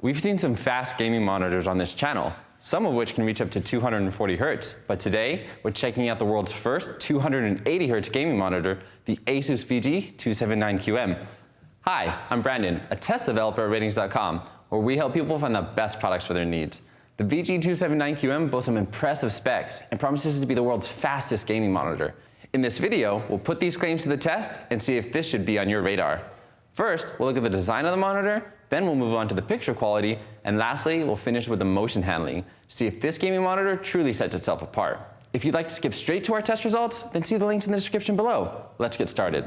We've seen some fast gaming monitors on this channel, some of which can reach up to 240 Hz, but today we're checking out the world's first 280 Hz gaming monitor, the ASUS VG279QM. Hi, I'm Brandon, a test developer at Ratings.com, where we help people find the best products for their needs. The VG279QM boasts some impressive specs and promises to be the world's fastest gaming monitor. In this video, we'll put these claims to the test and see if this should be on your radar. First, we'll look at the design of the monitor, then we'll move on to the picture quality, and lastly, we'll finish with the motion handling to see if this gaming monitor truly sets itself apart. If you'd like to skip straight to our test results, then see the links in the description below. Let's get started.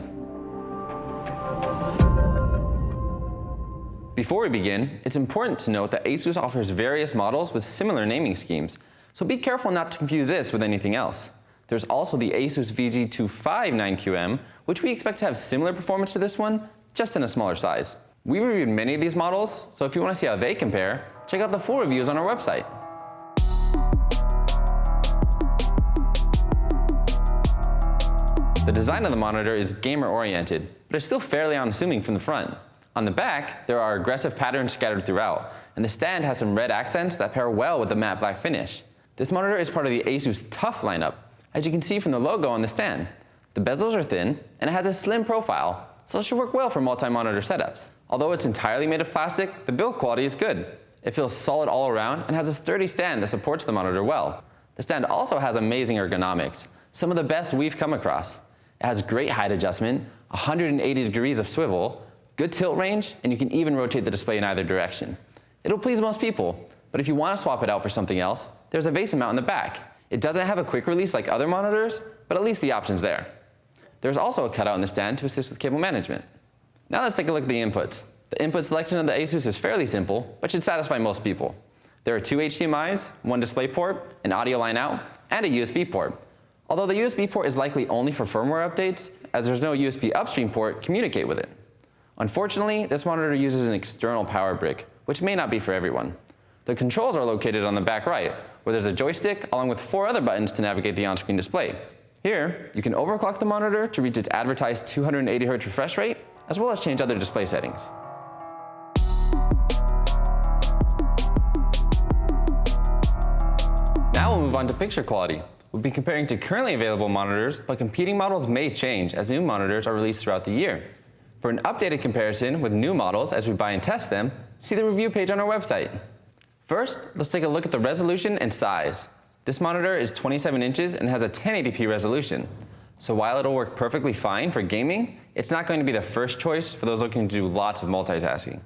Before we begin, it's important to note that ASUS offers various models with similar naming schemes, so be careful not to confuse this with anything else. There's also the ASUS VG279QM, which we expect to have similar performance to this one, just in a smaller size. We've reviewed many of these models, so if you want to see how they compare, check out the full reviews on our website. The design of the monitor is gamer-oriented, but it's still fairly unassuming from the front. On the back, there are aggressive patterns scattered throughout, and the stand has some red accents that pair well with the matte black finish. This monitor is part of the ASUS TUF lineup, as you can see from the logo on the stand. The bezels are thin, and it has a slim profile, so it should work well for multi-monitor setups. Although it's entirely made of plastic, the build quality is good. It feels solid all around and has a sturdy stand that supports the monitor well. The stand also has amazing ergonomics, some of the best we've come across. It has great height adjustment, 180 degrees of swivel, good tilt range, and you can even rotate the display in either direction. It'll please most people, but if you want to swap it out for something else, there's a VESA mount in the back. It doesn't have a quick release like other monitors, but at least the option's there. There's also a cutout in the stand to assist with cable management. Now let's take a look at the inputs. The input selection of the ASUS is fairly simple, but should satisfy most people. There are two HDMIs, one DisplayPort, an audio line out, and a USB port. Although the USB port is likely only for firmware updates, as there's no USB upstream port to communicate with it. Unfortunately, this monitor uses an external power brick, which may not be for everyone. The controls are located on the back right, where there's a joystick along with 4 other buttons to navigate the on-screen display. Here, you can overclock the monitor to reach its advertised 280 Hz refresh rate, as well as change other display settings. Now we'll move on to picture quality. We'll be comparing to currently available monitors, but competing models may change as new monitors are released throughout the year. For an updated comparison with new models as we buy and test them, see the review page on our website. First, let's take a look at the resolution and size. This monitor is 27 inches and has a 1080p resolution. So while it'll work perfectly fine for gaming, it's not going to be the first choice for those looking to do lots of multitasking.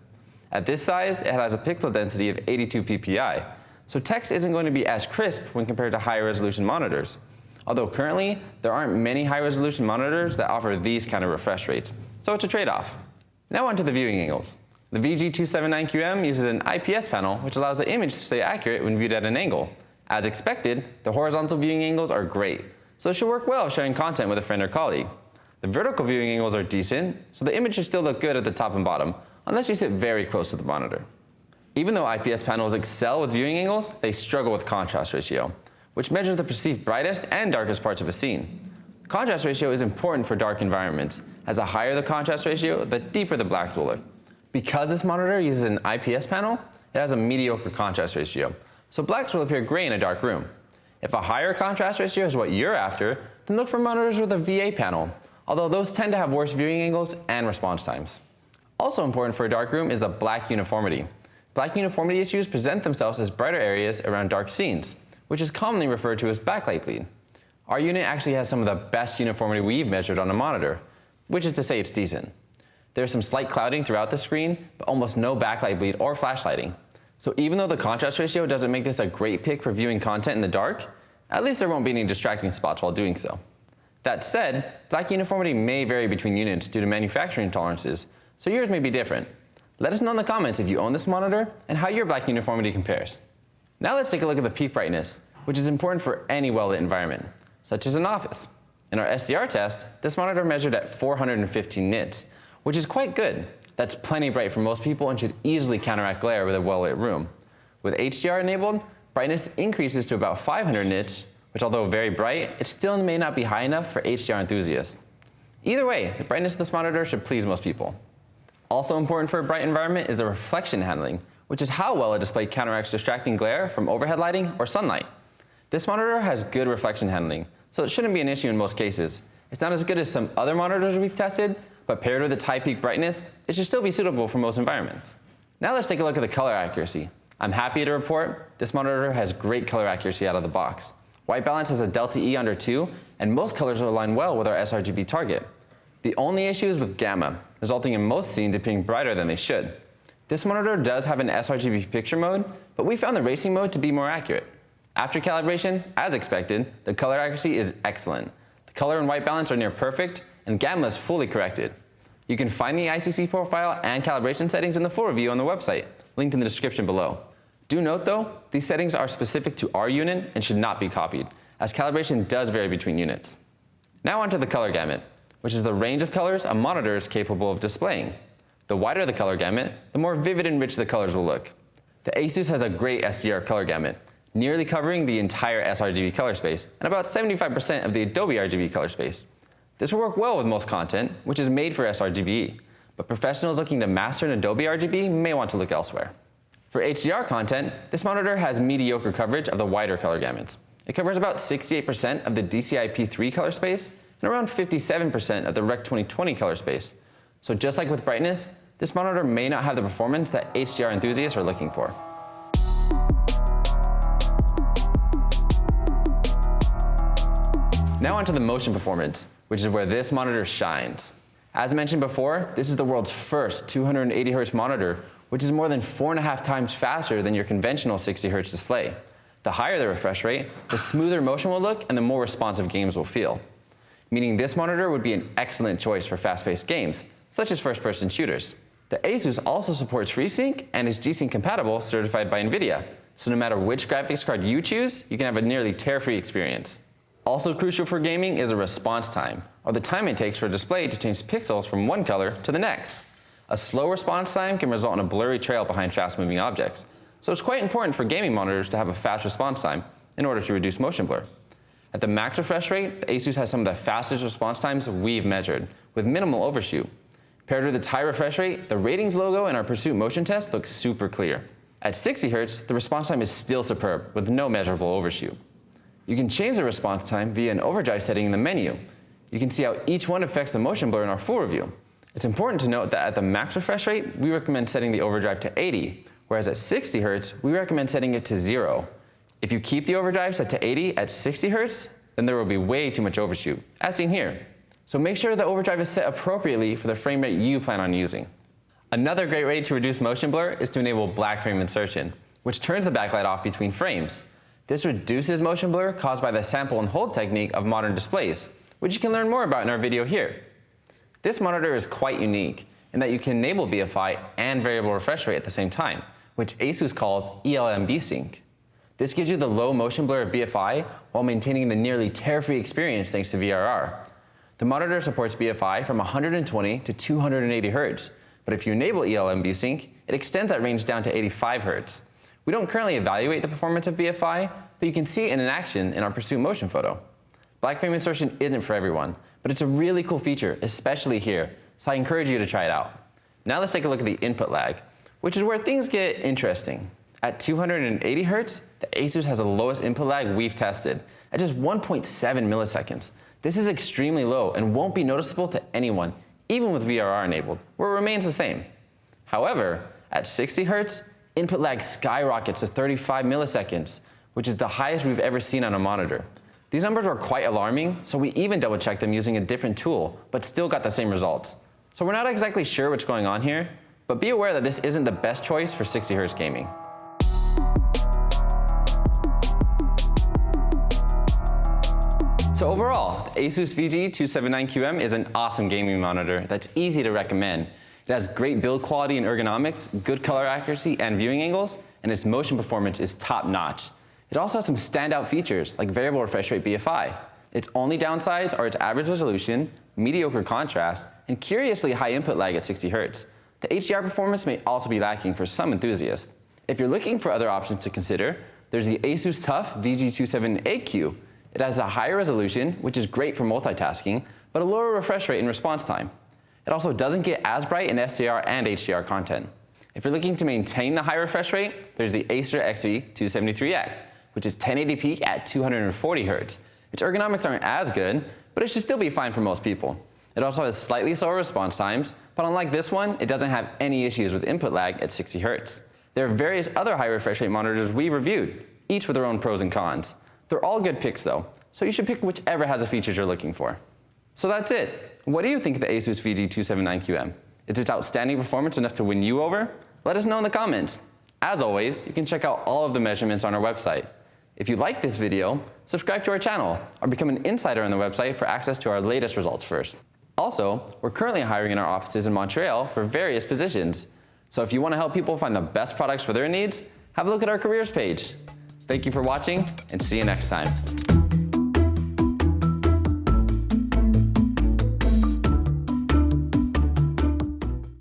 At this size, it has a pixel density of 82 ppi, so text isn't going to be as crisp when compared to higher resolution monitors. Although currently, there aren't many high resolution monitors that offer these kind of refresh rates, so it's a trade-off. Now on to the viewing angles. The VG279QM uses an IPS panel, which allows the image to stay accurate when viewed at an angle. As expected, the horizontal viewing angles are great, so it should work well sharing content with a friend or colleague. The vertical viewing angles are decent, so the image should still look good at the top and bottom, unless you sit very close to the monitor. Even though IPS panels excel with viewing angles, they struggle with contrast ratio, which measures the perceived brightest and darkest parts of a scene. Contrast ratio is important for dark environments, as the higher the contrast ratio, the deeper the blacks will look. Because this monitor uses an IPS panel, it has a mediocre contrast ratio, so blacks will appear gray in a dark room. If a higher contrast ratio is what you're after, then look for monitors with a VA panel, although those tend to have worse viewing angles and response times. Also important for a dark room is the black uniformity. Black uniformity issues present themselves as brighter areas around dark scenes, which is commonly referred to as backlight bleed. Our unit actually has some of the best uniformity we've measured on a monitor, which is to say it's decent. There's some slight clouding throughout the screen, but almost no backlight bleed or flashlighting. So even though the contrast ratio doesn't make this a great pick for viewing content in the dark, at least there won't be any distracting spots while doing so. That said, black uniformity may vary between units due to manufacturing tolerances, so yours may be different. Let us know in the comments if you own this monitor and how your black uniformity compares. Now let's take a look at the peak brightness, which is important for any well-lit environment, such as an office. In our SDR test, this monitor measured at 415 nits, which is quite good. That's plenty bright for most people and should easily counteract glare with a well-lit room. With HDR enabled, brightness increases to about 500 nits, which although very bright, it still may not be high enough for HDR enthusiasts. Either way, the brightness of this monitor should please most people. Also important for a bright environment is the reflection handling, which is how well a display counteracts distracting glare from overhead lighting or sunlight. This monitor has good reflection handling, so it shouldn't be an issue in most cases. It's not as good as some other monitors we've tested, but paired with its high peak brightness, it should still be suitable for most environments. Now let's take a look at the color accuracy. I'm happy to report this monitor has great color accuracy out of the box. White balance has a delta E under 2, and most colors will align well with our sRGB target. The only issue is with gamma, resulting in most scenes appearing brighter than they should. This monitor does have an sRGB picture mode, but we found the racing mode to be more accurate. After calibration, as expected, the color accuracy is excellent. The color and white balance are near perfect, and gamma is fully corrected. You can find the ICC profile and calibration settings in the full review on the website, linked in the description below. Do note though, these settings are specific to our unit and should not be copied, as calibration does vary between units. Now onto the color gamut, which is the range of colors a monitor is capable of displaying. The wider the color gamut, the more vivid and rich the colors will look. The ASUS has a great SDR color gamut, nearly covering the entire sRGB color space and about 75% of the Adobe RGB color space. This will work well with most content, which is made for sRGB, but professionals looking to master an Adobe RGB may want to look elsewhere. For HDR content, this monitor has mediocre coverage of the wider color gamuts. It covers about 68% of the DCI-P3 color space and around 57% of the Rec 2020 color space. So just like with brightness, this monitor may not have the performance that HDR enthusiasts are looking for. Now onto the motion performance, which is where this monitor shines. As mentioned before, this is the world's first 280 Hz monitor, which is more than 4.5 times faster than your conventional 60 Hz display. The higher the refresh rate, the smoother motion will look and the more responsive games will feel. Meaning this monitor would be an excellent choice for fast-paced games, such as first-person shooters. The ASUS also supports FreeSync and is G-Sync compatible, certified by NVIDIA, so no matter which graphics card you choose, you can have a nearly tear-free experience. Also crucial for gaming is a response time, or the time it takes for a display to change pixels from one color to the next. A slow response time can result in a blurry trail behind fast-moving objects, so it's quite important for gaming monitors to have a fast response time in order to reduce motion blur. At the max refresh rate, the ASUS has some of the fastest response times we've measured, with minimal overshoot. Paired with its high refresh rate, the ratings logo in our Pursuit motion test looks super clear. At 60 Hz, the response time is still superb, with no measurable overshoot. You can change the response time via an overdrive setting in the menu. You can see how each one affects the motion blur in our full review. It's important to note that at the max refresh rate, we recommend setting the overdrive to 80, whereas at 60 Hz, we recommend setting it to 0. If you keep the overdrive set to 80 at 60 Hz, then there will be way too much overshoot, as seen here. So make sure the overdrive is set appropriately for the frame rate you plan on using. Another great way to reduce motion blur is to enable black frame insertion, which turns the backlight off between frames. This reduces motion blur caused by the sample and hold technique of modern displays, which you can learn more about in our video here. This monitor is quite unique in that you can enable BFI and variable refresh rate at the same time, which ASUS calls ELMB sync. This gives you the low motion blur of BFI while maintaining the nearly tear-free experience thanks to VRR. The monitor supports BFI from 120 to 280 Hz, but if you enable ELMB sync, it extends that range down to 85 Hz. We don't currently evaluate the performance of BFI, but you can see it in action in our Pursuit motion photo. Black frame insertion isn't for everyone, but it's a really cool feature, especially here, so I encourage you to try it out. Now let's take a look at the input lag, which is where things get interesting. At 280 Hz, the ASUS has the lowest input lag we've tested, at just 1.7 milliseconds. This is extremely low and won't be noticeable to anyone, even with VRR enabled, where it remains the same. However, at 60 Hz, input lag skyrockets to 35 milliseconds, which is the highest we've ever seen on a monitor. These numbers were quite alarming, so we even double-checked them using a different tool, but still got the same results. So we're not exactly sure what's going on here, but be aware that this isn't the best choice for 60 Hz gaming. So overall, the ASUS VG2779QM is an awesome gaming monitor that's easy to recommend. It has great build quality and ergonomics, good color accuracy and viewing angles, and its motion performance is top-notch. It also has some standout features like variable refresh rate BFI. Its only downsides are its average resolution, mediocre contrast, and curiously high input lag at 60 Hz. The HDR performance may also be lacking for some enthusiasts. If you're looking for other options to consider, there's the ASUS TUF VG27AQ. It has a higher resolution, which is great for multitasking, but a lower refresh rate and response time. It also doesn't get as bright in SDR and HDR content. If you're looking to maintain the high refresh rate, there's the Acer VG279QM, which is 1080p at 240 Hz. Its ergonomics aren't as good, but it should still be fine for most people. It also has slightly slower response times, but unlike this one, it doesn't have any issues with input lag at 60 Hz. There are various other high refresh rate monitors we've reviewed, each with their own pros and cons. They're all good picks though, so you should pick whichever has the features you're looking for. So that's it. What do you think of the ASUS VG279QM? Is its outstanding performance enough to win you over? Let us know in the comments. As always, you can check out all of the measurements on our website. If you like this video, subscribe to our channel or become an insider on the website for access to our latest results first. Also, we're currently hiring in our offices in Montreal for various positions. So if you want to help people find the best products for their needs, have a look at our careers page. Thank you for watching, and see you next time.